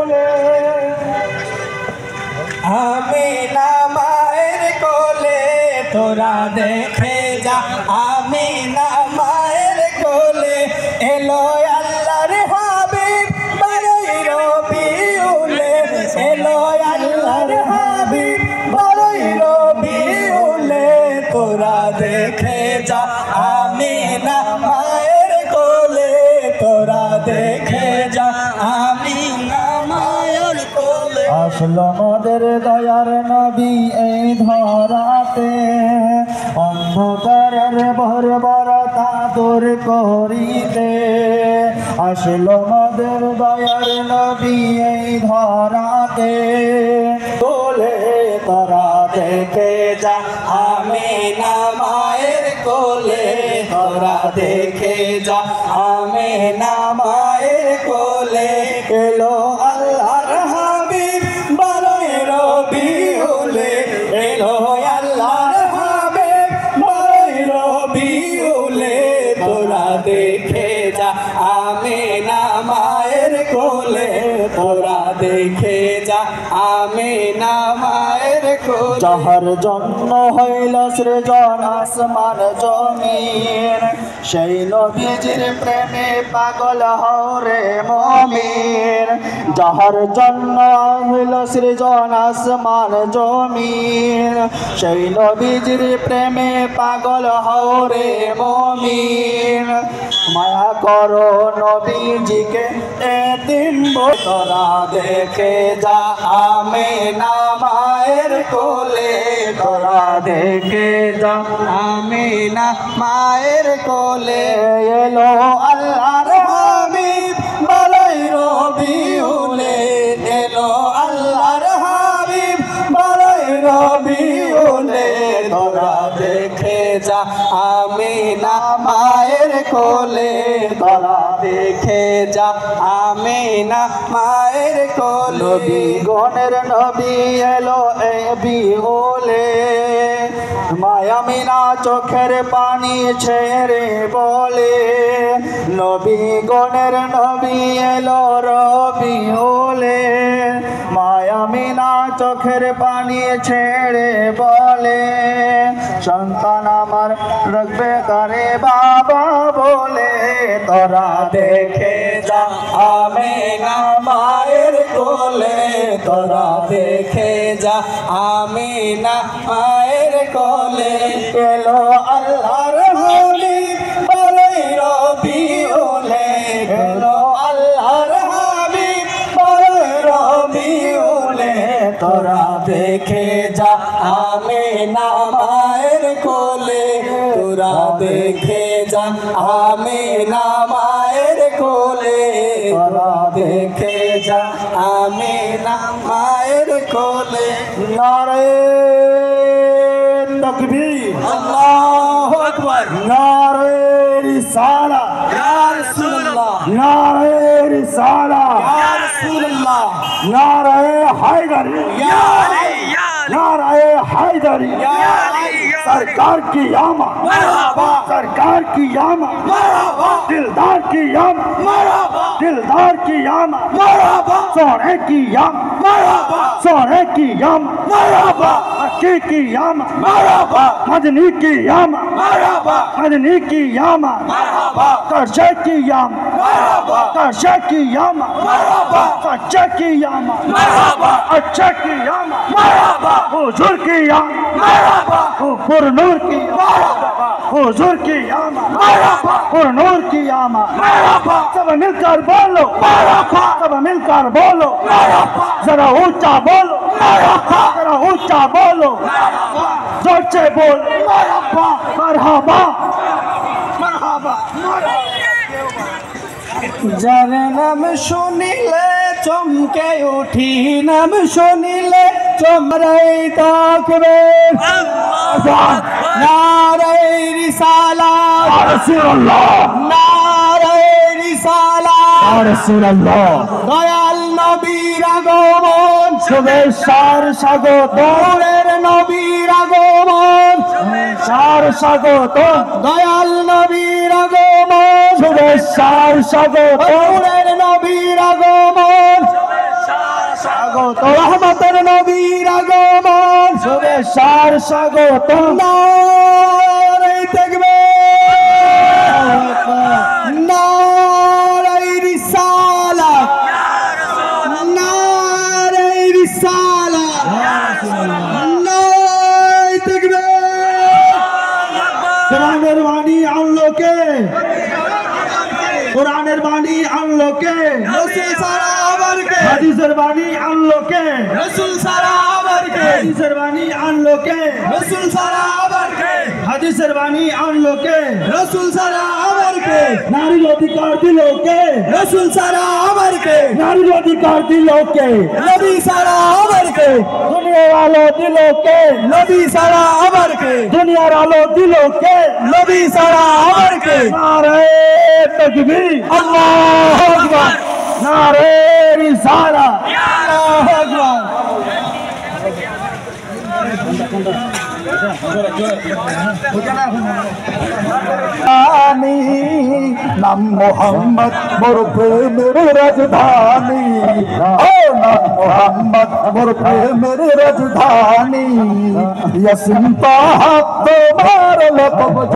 কোলে আমিনা মায়ের কোলে তোরা দেখে যা আমিনা মায়ের কোলে এলো আল্লাহর হাবিব বড়ই রবিউলে এলো আল্লাহর হাবিব বড়ই রবিউলে তোরা দেখে যা আমিনা মায়ের কোলে তোরা দেখে যা আমিনা মায়ের কোলে আসলো মোদের দয়ার নবী এই ধরাতে অন্ধকারের বর্বরতা দূর করিতে আসলো মোদের দয়ার নবী এই ধরাতে কোলে তোরা দেখে যা আমিনা মায়ের কোলে তোরা দেখে যা আমিনা মায়ের কোলে এলো আল্লাহর হাবিব বড়ই রবিউলে এলো আল্লাহর হাবিব বড়ই রবিউলে তোরা দেখে যা আমিনা মায়ের কোলে তোরা দেখে যা আমিনা মায়ের কোলে যাহার জন্য হইল সৃজন আসমান জমিন সেই নবীজির প্রেমে পাগল হরে মুমিন যাহার জন্য হইল সৃজন আসমান জমিন সেই নবীজির প্রেমে পাগল হরে মুমিন মায়া করো নবীজিকে এদিন তোরা দেখে যা আমিনা মায়ের কোলে তোরা দেখে যা আমিনা মায়ের কোলে এলো আল্লাহর হাবিব বড়ই রবিউলে এলো আল্লাহর হাবিব বড়ই রবিউলে তোরা দেখে যা আমিনা মায়ের কোলে তোরা দেখে যা আমিনা মায়ের কোলে নবী গণের নবী এলো এ বিহুলে মায়ামিনা চোখের পানি ছেড়ে বলে নবী গণের নবী এলো রবিউলে মায়ামিনা চোখের পানি ছেড়ে বলে সন্তান আমার রাখবে কারে বাবা বলে তোরা দেখে যা আমিনা মায়ের কোলে তোরা দেখে যা আমিনা মায়ের কোলে এলো আল্লাহর হাবিব বড়ই রবিউলে এলো আল্লাহর হাবিব বড়ই রবিউলে তোরা দেখে যা আমিনা মায়ের কোলে তোরা দেখে যা আমিনা মায়ের কোলে তোরা দেখে যা আমিনা মায়ের কোলে নারে তাকবীর আল্লাহু আকবার নারে রিসালা ইয়া রাসূলুল্লাহ নারে রিসালা ইয়া রাসূলুল্লাহ নারে হায়দারি ইয়া আলী नारे हैदरी सरकार की यामा सरकार की यामा दिलदार की यामा दिलदार की यामा सोने की यामा सोने की यामा अक्की की यामा मदनी की यामा मदनी की यामा करशे की यामा करशे की यामा सच्चे की यामा अच्छे की यामा हुजूर की यामा पुरनूर की हुजूर की यामा पुरनूर की यामा सब मिलकर बोलो सब मिलकर बोलो जरा ऊंचा बोलो जरा ऊंचा बोलो जोर से बोल मरहबा मरहबा যার নাম শুনিলে চমকে উঠি নাম শুনিলে চমড়াই তাকবীর নারে রিসালাত ইয়া রাসূলুল্লাহ নারে রিসালাত ইয়া রাসূলুল্লাহ দয়াল নবীর আগমন শুভেচ্ছার স্বাগত দৌড়ের নবীর আগমন শুভেচ্ছার স্বাগত দয়াল নবীর আগমন শুভেচ্ছার স্বাগত দৌড়ের নবীর আগমন স্বাগত রহমতের নবীর আগমন শুভেচ্ছার স্বাগত নারে তাকবীর নারে রিসালাত নারে রিসালাত নারে তাকবীর কোরআনের বাণী আনলো কে কোরআনের বাণী আনলো কে রাসূল সারা আবার কে হাদিসের বাণী আনলো কে রাসূল সারা আবার কে হাদিসের বাণী আনলো কে রাসূল সারা আবার কে হাদিসের বাণী আনলো কে রাসূল সারা আবার কে নারীর অধিকার দিল কে রাসূল সারা আবার কে নারীর অধিকার দিল কে নবী সারা আবার কে দুনিয়ার আলো দিল কে নবী সারা আবার কে দুনিয়ার আলো দিল কে নবী সারা আবার কে নারে তাকবীর আল্লাহু আকবার নারে রিসালাত আল্লাহু আকবার নাম মোহাম্মদ মোর প্রেমের রাজধানী ও নাম মোহাম্মদ মোর প্রেমের রাজধানী ইয়াসিন পাহাড় তোমার লকব